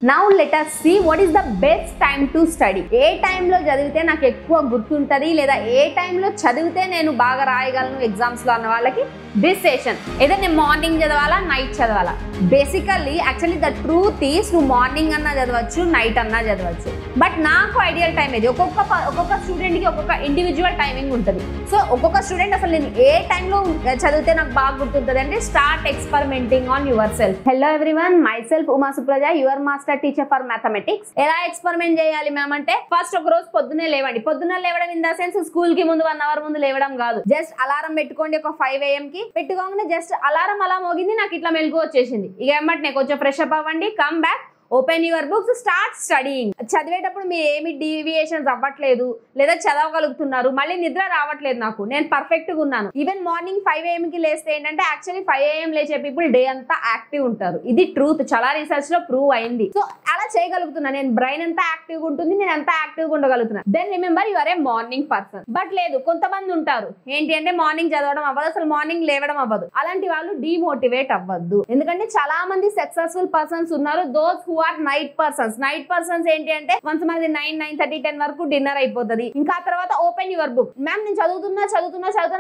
Now let us see what is the best time to study. ఏ టైంలో చదివితే నాకు ఎక్కువ గుర్తుంటది లేదా ఏ టైంలో చదివితే నేను బాగా రాయగలను ఎగ్జామ్స్ లో అన్న వాళ్ళకి దిస్ సెషన్. ఏదో నేను మార్నింగ్ చదవాలా నైట్ చదవాలా? Basically actually the truth is నువ్వు మార్నింగ్ అన్నా చదవచ్చు నైట్ అన్నా చదవచ్చు. బట్ నాకు ఐడియల్ టైం ఇది. ఒక్కొక్క స్టూడెంట్ కి ఒక్కొక్క ఇండివిజువల్ టైమింగ్ ఉంటుంది. సో ఒక్కొక్క స్టూడెంట్ అసలు నేను ఏ టైంలో చదివితే నాకు బాగా గుర్తుంటుంది అంటే start experimenting on your self. Hello everyone, my self Uma Supraja, your master teacher for mathematics. ఎలా ఎక్స్పెరిమెంట్ చేయాలి మ్యామ్ అంటే ఫస్ట్ ఒక రోజు పొద్దున్నే లేవండి. పొద్దున్న లేవడం ఇన్ ద సెన్స్ స్కూల్ కి ముందు 1 అవర్ ముందు లేవడం కాదు. జస్ట్ అలారం పెట్టుకోండి. ఒక 5 AM కి పెట్టుకోగానే జస్ట్ అలారం అలా మోగింది, నాకు ఇట్లా మెలుగు వచ్చేసింది. ఇక ఏమంటే కొంచెం ఫ్రెష్ అప్ అవ్వండి, come back, open your books, start studying. చదివేటప్పుడు మీరు ఏమి డీవియేషన్స్ అవ్వట్లేదు లేదా చదవగలుగుతున్నారు, మళ్ళీ నిద్ర రావట్లేదు, నాకు నేను పర్ఫెక్ట్ గా ఉన్నాను. ఈవెన్ మార్నింగ్ 5 AM కి లేస్తే ఏంటంటే యాక్చువల్లీ 5 AM లేచే పీపుల్ డే అంతా యాక్టివ్ ఉంటారు. ఇది ట్రూత్, చాలా రీసెర్చ్ లో ప్రూవ్ అయింది. సో అలా చేయగలుగుతున్నా నేను. బ్రెయిన్ ఎంత యాక్టివ్ గా ఉంటుంది, నేను ఎంత యాక్టివ్ గా ఉండగలుగుతున్నా. Then remember you are a morning person. But లేదు, కొంతమంది ఉంటారు ఏంటి అంటే మార్నింగ్ చదవడం అవ్వదు, అసలు మార్నింగ్ లేవడం అవ్వదు. అలాంటి వాళ్ళు డిమోటివేట్ అవ్వద్దు. ఎందుకంటే చాలా మంది సక్సెస్ఫుల్ పర్సన్స్ ఉన్నారు, those who or night persons. Night persons ఏంటి అంటే వన్స్ మనది 9, 9:30, 10 వరకు డిన్నర్ అయిపోతుంది. ఇంకా తర్వాత ఓపెన్ యువర్ బుక్. మ్యామ్ నేను చదువుతున్నా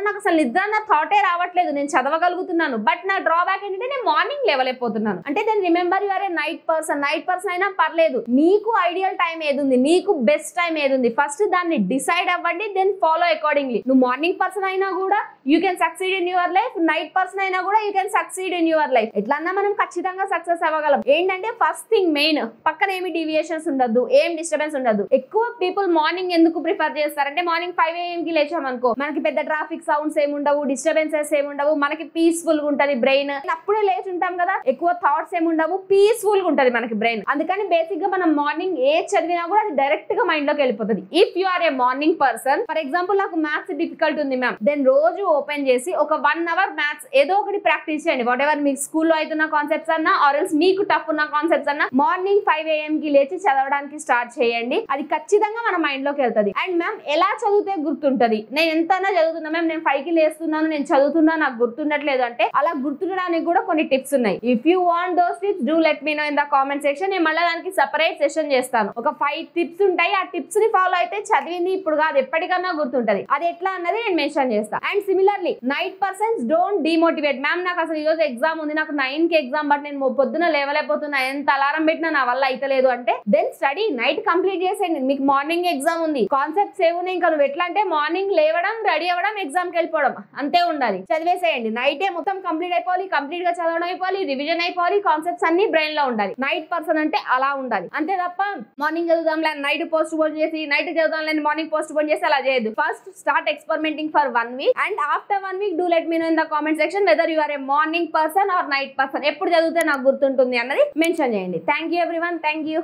నాకు అసలు నిద్ర నా థాటే రావట్లేదు, నేను చదవగలుగుతున్నాను, బట్ నా డ్రాబ్యాక్ ఏంటంటే నేను మార్నింగ్ లేవలేకపోతున్నాను అంటే then remember you are a night person. Night person అయినా పర్లేదు, మీకు ఐడియల్ టైం ఏది ఉంది, మీకు బెస్ట్ టైం ఏది ఉంది, ఫస్ట్ దాన్ని డిసైడ్ అవ్వండి, దెన్ ఫాలో అకార్డింగ్లీ. నువ్వు మార్నింగ్ పర్సన్ అయినా కూడా you can succeed in your life, night person అయినా కూడా you can succeed in your life. ఎట్లన్నా మనం ఖచ్చితంగా సక్సెస్ అవ్వగలం. ఏంటంటే ఫస్ట్ థింగ్ మెయిన్, పక్కన ఏమి డీవియేషన్స్ ఉండదు, ఏం డిస్టర్బెన్స్ ఉండదు. ఎక్కువ పీపుల్ మార్నింగ్ ఎందుకు ప్రిఫర్ చేస్తారంటే మార్నింగ్ 5 AM కి లేచామనుకో మనకి పెద్ద ట్రాఫిక్ సౌండ్స్ ఏముండవు, డిస్టర్బెన్సెస్ ఏముండవు, మనకి పీస్ఫుల్ గా ఉంటది బ్రెయిన్. అప్పుడే లేచి ఉంటాం కదా, ఎక్కువ థాట్స్ ఏముండవు, పీస్ఫుల్ గా ఉంటది మనకి బ్రెయిన్. అందుకని బేసిక్ గా మనం మార్నింగ్ ఏ చదివినా కూడా అది డైరెక్ట్ గా మైండ్ లోకి వెళ్ళిపోతుంది. If you are a morning person, for example నాకు మ్యాథ్స్ డిఫికల్ట్ ఉంది మ్యామ్, దెన్ రోజు ఓపెన్ చేసి ఒక 1 అవర్ మ్యాథ్స్ ఏదో ఒకటి ప్రాక్టీస్ చేయండి. వాట్ ఎవర్ మీకు స్కూల్లో అవుతున్న కాన్సెప్ట్స్ అన్నా ఆర్ఎల్స్ మీకు టఫ్ ఉన్న కాన్సెప్ట్స్ అన్నా మార్నింగ్ 5 AM కి లేచి చదవడానికి స్టార్ట్ చేయండి. అది ఖచ్చితంగా మన మైండ్ లోకి వెళ్తుంది. అండ్ మ్యామ్ ఎలా చదివితే గుర్తుంటది? నేను ఎంతనా చదువుతున్నా మ్యామ్, నేను 5 కి లేస్తున్నాను, నేను చదువుతున్నా, నాకు గుర్తుండట్లేదు అంటే అలా గుర్తుండడానికి కూడా కొన్ని టిప్స్ ఉన్నాయి. If you want those tips do let me know in the comment section. నేను మళ్ళీ దానికి సెపరేట్ సెషన్ చేస్తాను. ఒక 5 టిప్స్ ఉంటాయి, ఆ టిప్స్ ని ఫాలో అయితే చదివింది ఇప్పుడు కాదు ఎప్పటికన్నా గుర్తుంటది. అది ఎట్లా అన్నది నేను మెన్షన్ చేస్తాను. And similarly night persons don't demotivate. Ma'am నాకు అసలు ఈ రోజు ఎగ్జామ్ ఉంది, నాకు 9 కి ఎగ్జామ్, బట్ నేను పొద్దున లేవలేకపోతున్నా, ఎంత అలారం పెట్టినా నా వల్ల అయితలేదు అంటే దెన్ స్టడీ నైట్ కంప్లీట్ చేసేయండి. మీకు మార్నింగ్ ఎగ్జామ్ ఉంది, కాన్సెప్ట్స్ ఏమున్నాయి, ఇంకా నువ్వు ఎట్లా అంటే మార్నింగ్ లేవడం, రెడీ అవ్వడం, ఎగ్జామ్ కి వెళ్ళిపోవడం అంతే ఉండాలి. చదివేసేయండి. నైటే మొత్తం కంప్లీట్ అయిపోవాలి, కంప్లీట్ గా చదవడం అయిపోవాలి, రివిజన్ అయిపోవాలి, కాన్సెప్ట్స్ అన్ని బ్రెయిన్ లో ఉండాలి. నైట్ పర్సన్ అంటే అలా ఉండాలి. అంతే తప్ప మార్నింగ్ చదువుదాం లేని నైట్ పోస్ట్ పోన్ చేసి, నైట్ చదువుదాం లేని మార్నింగ్ పోస్ట్ పోన్ చేసి అలా చేయదు. First start experimenting for 1 week and after 1 week do let me know in the comment section whether you are a morning person or night person. ఎప్పుడు చదివితే నాకు గుర్తుంటుంది అన్నది మెన్షన్ చేయండి. Thank you everyone, thank you.